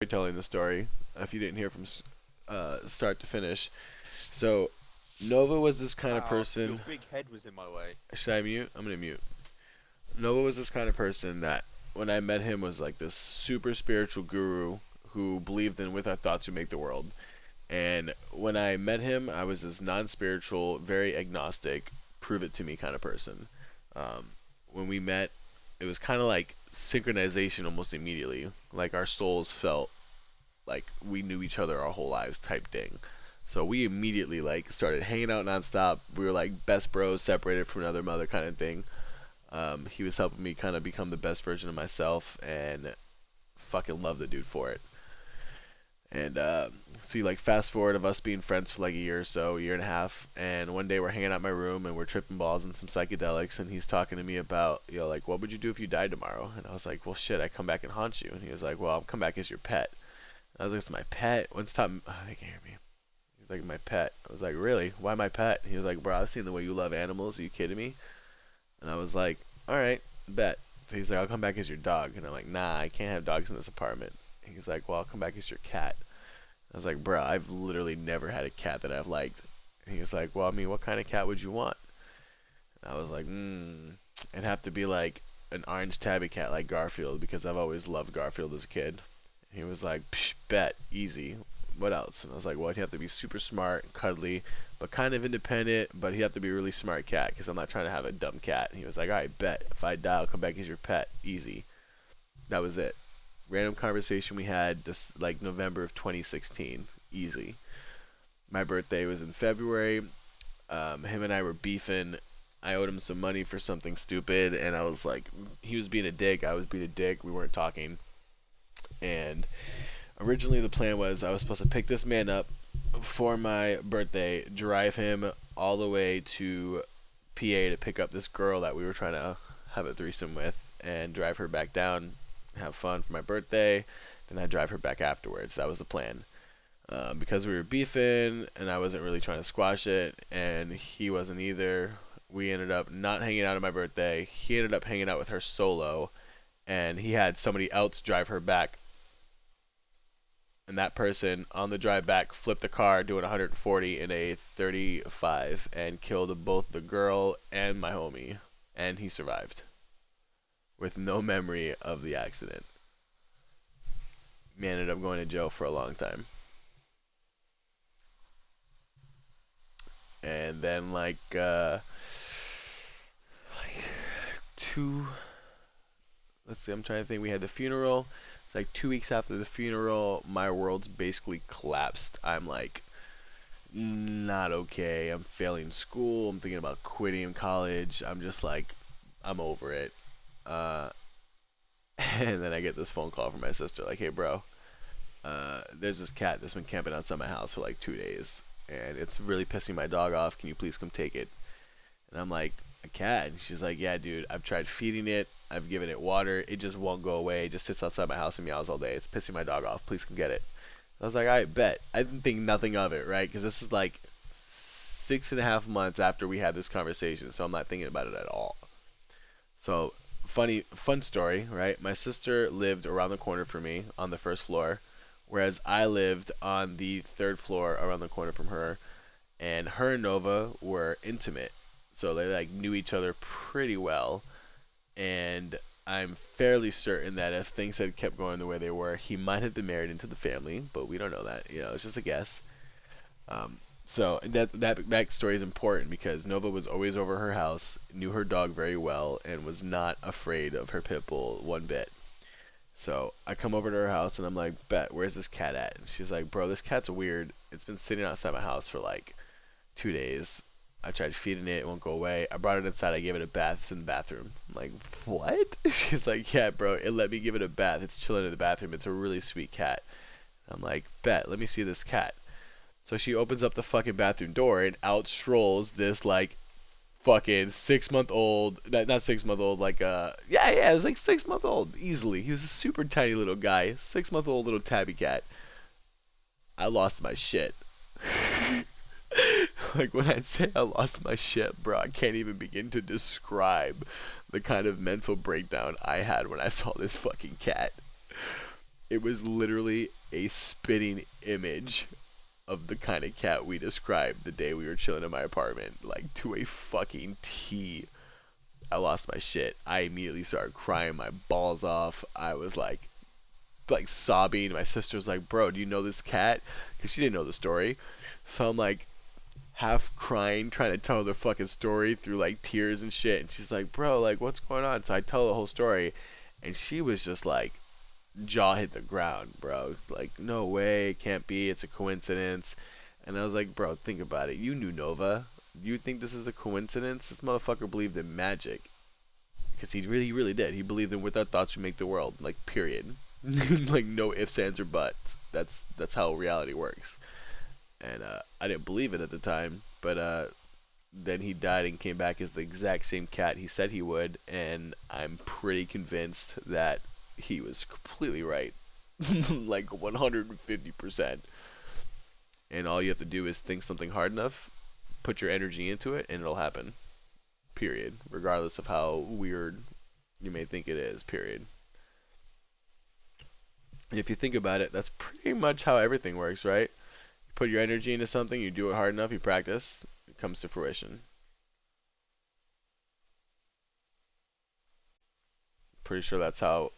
telling the story if you didn't hear from start to finish. So Nova was this kind of Oh, so your person. big head was in my way. Should I mute? I'm gonna mute. Nova was this kind of person that when I met him was like this super spiritual guru who believed in with our thoughts we make the world. And when I met him, I was this non-spiritual, very agnostic, prove it to me kind of person. Um, when we met, it was kind of like synchronization almost immediately. Like our souls felt like we knew each other our whole lives type thing. So we immediately like started hanging out nonstop. We were like best bros separated from another mother kind of thing. He was helping me kind of become the best version of myself, and fucking love the dude for it. And so you like fast forward of us being friends for like a year or so, a year and a half, and one day we're hanging out in my room and we're tripping balls and some psychedelics, and he's talking to me about, like what would you do if you died tomorrow? And I was like, well shit, I come back and haunt you. And he was like, well I'll come back as your pet. I was like, it's my pet. When's time? Oh, they can hear me. He's like, my pet. I was like, really? Why my pet? He was like, bro, I've seen the way you love animals. Are you kidding me? And I was like, all right, bet. So he's like, I'll come back as your dog. And I'm like, nah, I can't have dogs in this apartment. He's like, well, I'll come back as your cat. I was like, bro, I've literally never had a cat that I've liked. And he was like, well, I mean, what kind of cat would you want? And I was like, it'd have to be like an orange tabby cat like Garfield because I've always loved Garfield as a kid. He was like, psh, bet, easy. What else? And I was like, well, he'd have to be super smart, cuddly, but kind of independent, but he'd have to be a really smart cat because I'm not trying to have a dumb cat. And he was like, all right, bet. If I die, I'll come back as your pet. Easy. That was it. Random conversation we had just like November of 2016. Easy. My birthday was in February. Him and I were beefing. I owed him some money for something stupid, and I was like, he was being a dick. I was being a dick. We weren't talking. And originally the plan was I was supposed to pick this man up for my birthday, drive him all the way to PA to pick up this girl that we were trying to have a threesome with, and drive her back down, have fun for my birthday, and I'd drive her back afterwards. That was the plan. Because we were beefing, and I wasn't really trying to squash it, and he wasn't either. We ended up not hanging out on my birthday. He ended up hanging out with her solo, and he had somebody else drive her back, and that person on the drive back flipped the car doing 140 in a 35 and killed both the girl and my homie, and he survived with no memory of the accident. Man ended up going to jail for a long time. And then like two, let's see, I'm trying to think, we had the funeral. It's like 2 weeks after the funeral, my world's basically collapsed. I'm like not okay. I'm failing school. I'm thinking about quitting college. I'm just like, I'm over it. Uh, and then I get this phone call from my sister, like, hey, bro, there's this cat that's been camping outside my house for like 2 days, and it's really pissing my dog off. Can you please come take it? And I'm like, a cat? And she's like, yeah, dude, I've tried feeding it. I've given it water. It just won't go away. It just sits outside my house and meows all day. It's pissing my dog off. Please come get it. I was like, I bet. I didn't think nothing of it, right? Because this is like 6.5 months after we had this conversation, so I'm not thinking about it at all. So, fun story, right? My sister lived around the corner from me on the first floor, whereas I lived on the third floor around the corner from her, and her and Nova were intimate. So they like knew each other pretty well, and I'm fairly certain that if things had kept going the way they were, he might have been married into the family, but we don't know that. It's just a guess. Um, so that story is important because Nova was always over her house, knew her dog very well, and was not afraid of her pit bull one bit. So I come over to her house and I'm like, Bet, where's this cat at? And she's like, Bro, this cat's weird. It's been sitting outside my house for like 2 days. I tried feeding it, it won't go away. I brought it inside, I gave it a bath, it's in the bathroom. I'm like, what? She's like, yeah, bro, it let me give it a bath. It's chilling in the bathroom. It's a really sweet cat. I'm like, Bet, let me see this cat. So she opens up the fucking bathroom door and out strolls this like fucking 6 month old, not 6 month old, like yeah, it was like 6 month old easily. He was a super tiny little guy, 6 month old little tabby cat. I lost my shit. Like when I say I lost my shit, bro, I can't even begin to describe the kind of mental breakdown I had when I saw this fucking cat. It was literally a spitting image of the kind of cat we described the day we were chilling in my apartment, like to a fucking T. I lost my shit. I immediately started crying my balls off. I was like sobbing. My sister was like, "Bro, do you know this cat?" Because she didn't know the story. So I'm like half crying, trying to tell the fucking story through like tears and shit. And she's like, "Bro, like what's going on?" So I tell the whole story, and she was just like jaw hit the ground, bro. Like, no way, it can't be. It's a coincidence. And I was like, bro, think about it. You knew Nova. You think this is a coincidence? This motherfucker believed in magic. Because he really did. He believed in with our thoughts we make the world. Like, period. Like, no ifs, ands, or buts. That's how reality works. And I didn't believe it at the time. But then he died and came back as the exact same cat he said he would. And I'm pretty convinced that he was completely right. Like 150%. And all you have to do is think something hard enough, put your energy into it, and it'll happen. Period. Regardless of how weird you may think it is. Period. And if you think about it, that's pretty much how everything works, right? You put your energy into something, you do it hard enough, you practice, it comes to fruition. Pretty sure that's how